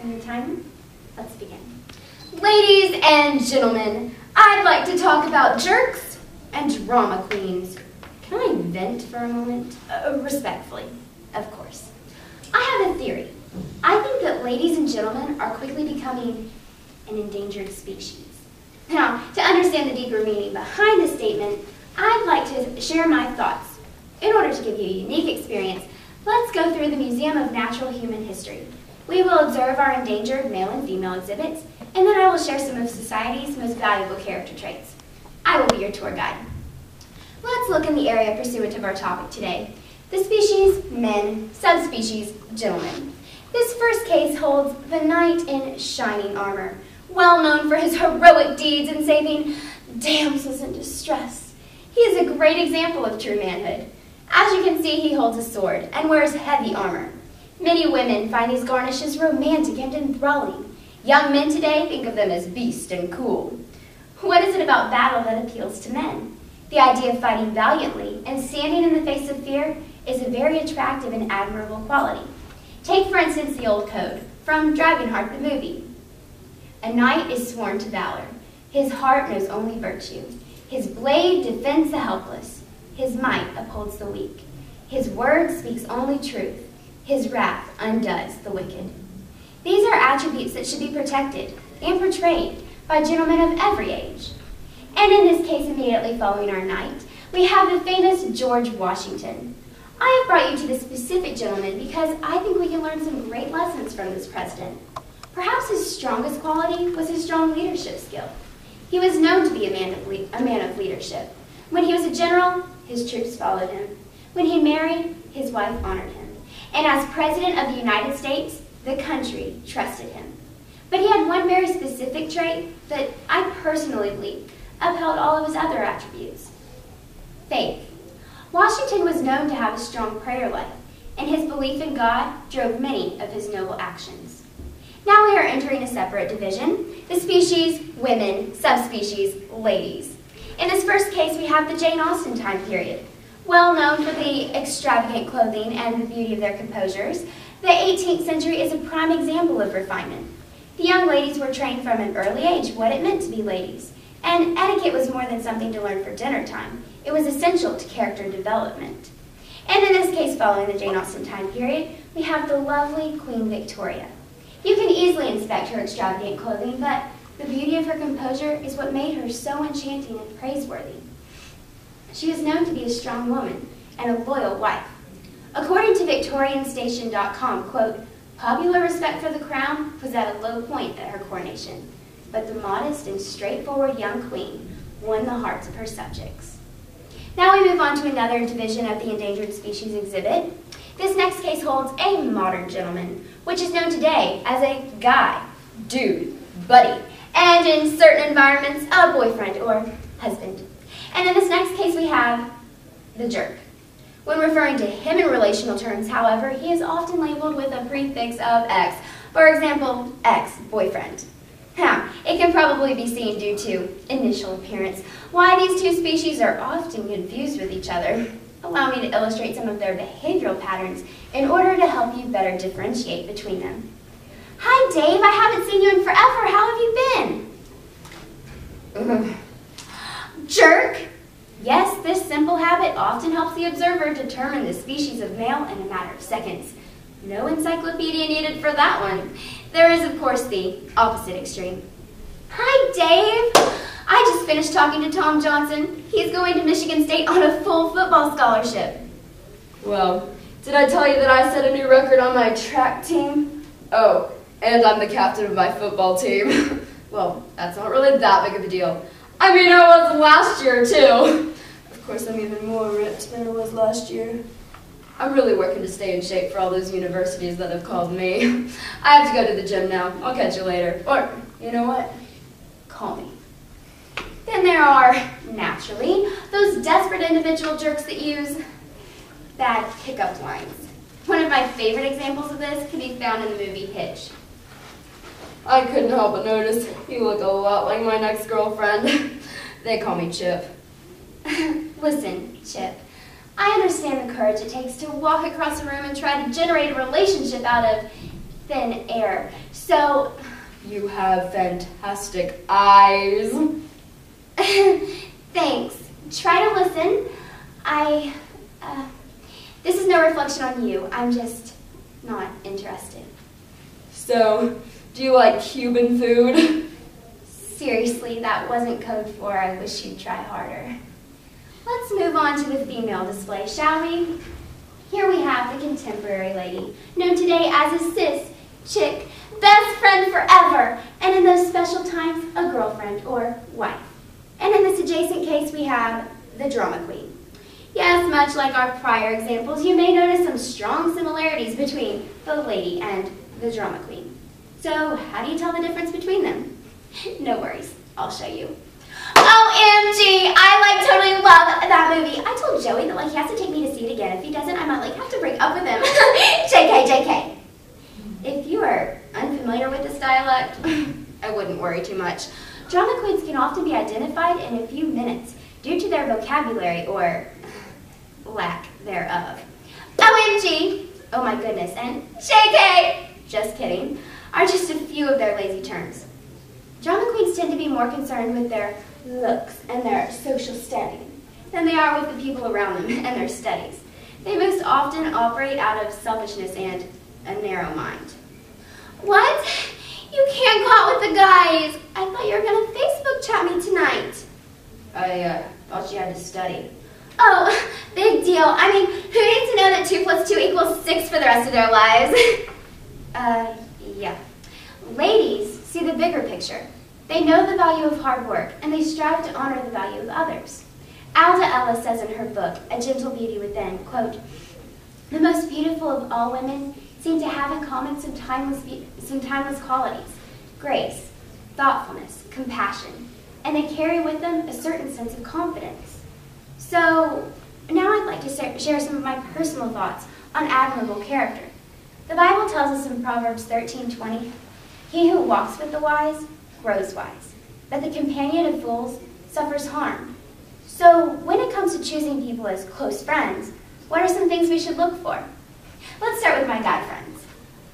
And the timer? Let's begin. Ladies and gentlemen, I'd like to talk about jerks and drama queens. Can I vent for a moment? Respectfully, of course. I have a theory. I think that ladies and gentlemen are quickly becoming an endangered species. Now, to understand the deeper meaning behind this statement, I'd like to share my thoughts. In order to give you a unique experience, let's go through the Museum of Natural Human History. We will observe our endangered male and female exhibits, and then I will share some of society's most valuable character traits. I will be your tour guide. Let's look in the area pursuant of our topic today. The species, men, subspecies, gentlemen. This first case holds the knight in shining armor, well known for his heroic deeds in saving damsels in distress. He is a great example of true manhood. As you can see, he holds a sword and wears heavy armor. Many women find these garnishes romantic and enthralling. Young men today think of them as beast and cool. What is it about battle that appeals to men? The idea of fighting valiantly and standing in the face of fear is a very attractive and admirable quality. Take, for instance, the old code from Dragonheart the movie. A knight is sworn to valor. His heart knows only virtue. His blade defends the helpless. His might upholds the weak. His word speaks only truth. His wrath undoes the wicked. These are attributes that should be protected and portrayed by gentlemen of every age. And in this case, immediately following our knight, we have the famous George Washington. I have brought you to this specific gentleman because I think we can learn some great lessons from this president. Perhaps his strongest quality was his strong leadership skill. He was known to be a man of leadership. When he was a general, his troops followed him. When he married, his wife honored him. And as President of the United States, the country trusted him. But he had one very specific trait that I personally believe upheld all of his other attributes. Faith. Washington was known to have a strong prayer life, and his belief in God drove many of his noble actions. Now we are entering a separate division, the species, women, subspecies, ladies. In this first case, we have the Jane Austen time period. Well known for the extravagant clothing and the beauty of their composures, the 18th century is a prime example of refinement. The young ladies were trained from an early age what it meant to be ladies, and etiquette was more than something to learn for dinner time. It was essential to character development. And in this case, following the Jane Austen time period, we have the lovely Queen Victoria. You can easily inspect her extravagant clothing, but the beauty of her composure is what made her so enchanting and praiseworthy. She was known to be a strong woman and a loyal wife. According to VictorianStation.com, quote, popular respect for the crown was at a low point at her coronation, but the modest and straightforward young queen won the hearts of her subjects. Now we move on to another division of the endangered species exhibit. This next case holds a modern gentleman, which is known today as a guy, dude, buddy, and in certain environments, a boyfriend or husband. And in this next case, we have the jerk. When referring to him in relational terms, however, he is often labeled with a prefix of ex. For example, ex-boyfriend. Now, it can probably be seen due to initial appearance why these two species are often confused with each other. Allow me to illustrate some of their behavioral patterns in order to help you better differentiate between them. Hi, Dave. I haven't seen you in forever. How have you been? Jerk. Yes, this simple habit often helps the observer determine the species of male in a matter of seconds. No encyclopedia needed for that one. There is, of course, the opposite extreme. Hi, Dave. I just finished talking to Tom Johnson. He's going to Michigan State on a full football scholarship. Well, did I tell you that I set a new record on my track team? Oh, and I'm the captain of my football team. Well, that's not really that big of a deal. I mean, I was last year, too. Of course, I'm even more ripped than I was last year. I'm really working to stay in shape for all those universities that have called me. I have to go to the gym now. I'll catch you later. Or, you know what? Call me. Then there are, naturally, those desperate individual jerks that use bad pickup lines. One of my favorite examples of this can be found in the movie Hitch. I couldn't help but notice you look a lot like my next girlfriend. They call me Chip. Listen, Chip, I understand the courage it takes to walk across a room and try to generate a relationship out of thin air. So, you have fantastic eyes. thanks. Try to listen. This is no reflection on you. I'm just not interested. So, do you like Cuban food? Seriously, that wasn't code for I wish you'd try harder. Let's move on to the female display, shall we? Here we have the contemporary lady, known today as a cis, chick, best friend forever, and in those special times, a girlfriend or wife. And in this adjacent case, we have the drama queen. Yes, much like our prior examples, you may notice some strong similarities between the lady and the drama queen. So, how do you tell the difference between them? No worries, I'll show you. OMG, I totally love that movie. I told Joey that he has to take me to see it again. If he doesn't, I might have to break up with him. JK. If you are unfamiliar with this dialect, I wouldn't worry too much. Drama queens can often be identified in a few minutes due to their vocabulary or lack thereof. OMG, oh my goodness, and JK, just kidding, are just a few of their lazy terms. Drama queens tend to be more concerned with their looks and their social standing than they are with the people around them and their studies. They most often operate out of selfishness and a narrow mind. What? You can't go out with the guys. I thought you were going to Facebook chat me tonight. I thought you had to study. Oh, big deal. I mean, who needs to know that 2 + 2 = 6 for the rest of their lives? Yeah. Ladies see the bigger picture. They know the value of hard work, and they strive to honor the value of others. Alda Ellis says in her book, A Gentle Beauty Within, quote, "The most beautiful of all women seem to have in common some timeless qualities, grace, thoughtfulness, compassion, and they carry with them a certain sense of confidence." So, now I'd like to share some of my personal thoughts on admirable character. The Bible tells us in Proverbs 13:20, "He who walks with the wise grows wise, but the companion of fools suffers harm." So, when it comes to choosing people as close friends, what are some things we should look for? Let's start with my guy friends.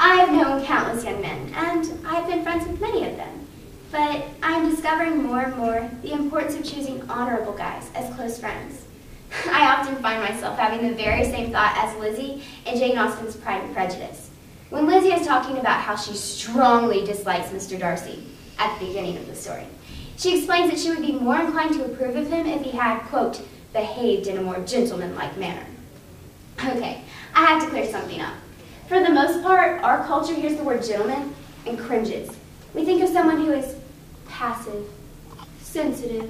I've known countless young men, and I've been friends with many of them. But I'm discovering more and more the importance of choosing honorable guys as close friends. I often find myself having the very same thought as Lizzie in Jane Austen's Pride and Prejudice, when Lizzie is talking about how she strongly dislikes Mr. Darcy at the beginning of the story. She explains that she would be more inclined to approve of him if he had, quote, behaved in a more gentlemanlike manner. Okay, I have to clear something up. For the most part, our culture hears the word gentleman and cringes. We think of someone who is passive, sensitive,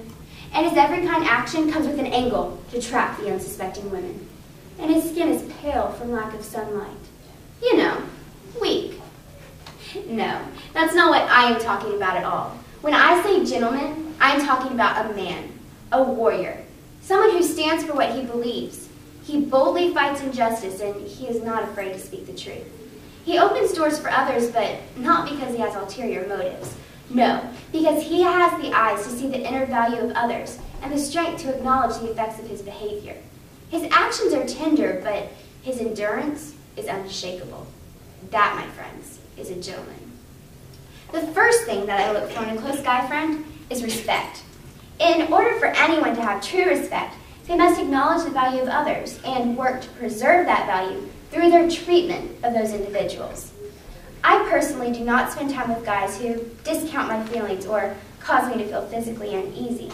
and his every kind action comes with an angle to trap the unsuspecting women. And his skin is pale from lack of sunlight. You know, weak. No, that's not what I am talking about at all. When I say gentleman, I am talking about a man, a warrior, someone who stands for what he believes. He boldly fights injustice, and he is not afraid to speak the truth. He opens doors for others, but not because he has ulterior motives. No, because he has the eyes to see the inner value of others and the strength to acknowledge the effects of his behavior. His actions are tender, but his endurance is unshakable. That, my friends, is a gentleman. The first thing that I look for in a close guy friend is respect. In order for anyone to have true respect, they must acknowledge the value of others and work to preserve that value through their treatment of those individuals. I personally do not spend time with guys who discount my feelings or cause me to feel physically uneasy.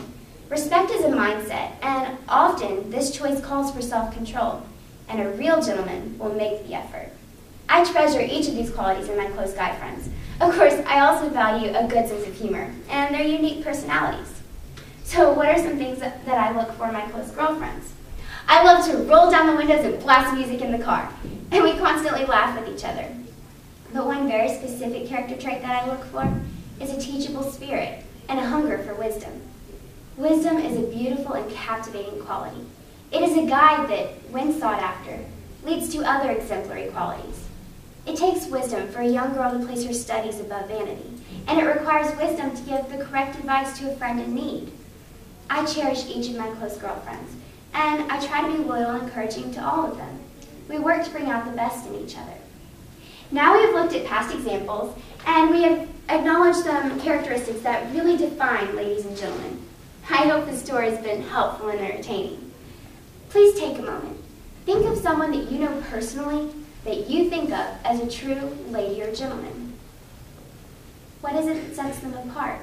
Respect is a mindset, and often this choice calls for self-control, and a real gentleman will make the effort. I treasure each of these qualities in my close guy friends. Of course, I also value a good sense of humor and their unique personalities. So what are some things that I look for in my close girlfriends? I love to roll down the windows and blast music in the car, and we constantly laugh with each other. But one very specific character trait that I look for is a teachable spirit and a hunger for wisdom. Wisdom is a beautiful and captivating quality. It is a guide that, when sought after, leads to other exemplary qualities. It takes wisdom for a young girl to place her studies above vanity, and it requires wisdom to give the correct advice to a friend in need. I cherish each of my close girlfriends, and I try to be loyal and encouraging to all of them. We work to bring out the best in each other. Now we have looked at past examples, and we have acknowledged some characteristics that really define ladies and gentlemen. I hope this story has been helpful and entertaining. Please take a moment. Think of someone that you know personally that you think of as a true lady or gentleman. What is it that sets them apart?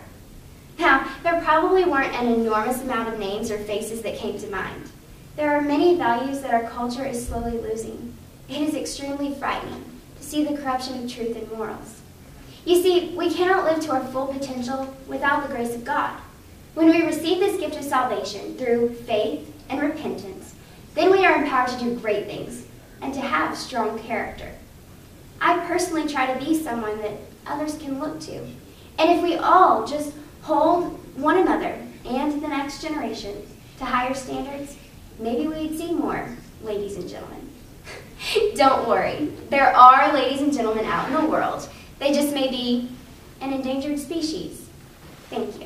Now, there probably weren't an enormous amount of names or faces that came to mind. There are many values that our culture is slowly losing. It is extremely frightening to see the corruption of truth and morals. You see, we cannot live to our full potential without the grace of God. When we receive this gift of salvation through faith and repentance, then we are empowered to do great things and to have strong character. I personally try to be someone that others can look to. And if we all just hold one another and the next generation to higher standards, maybe we'd see more ladies and gentlemen. Don't worry, there are ladies and gentlemen out in the world. They just may be an endangered species. Thank you.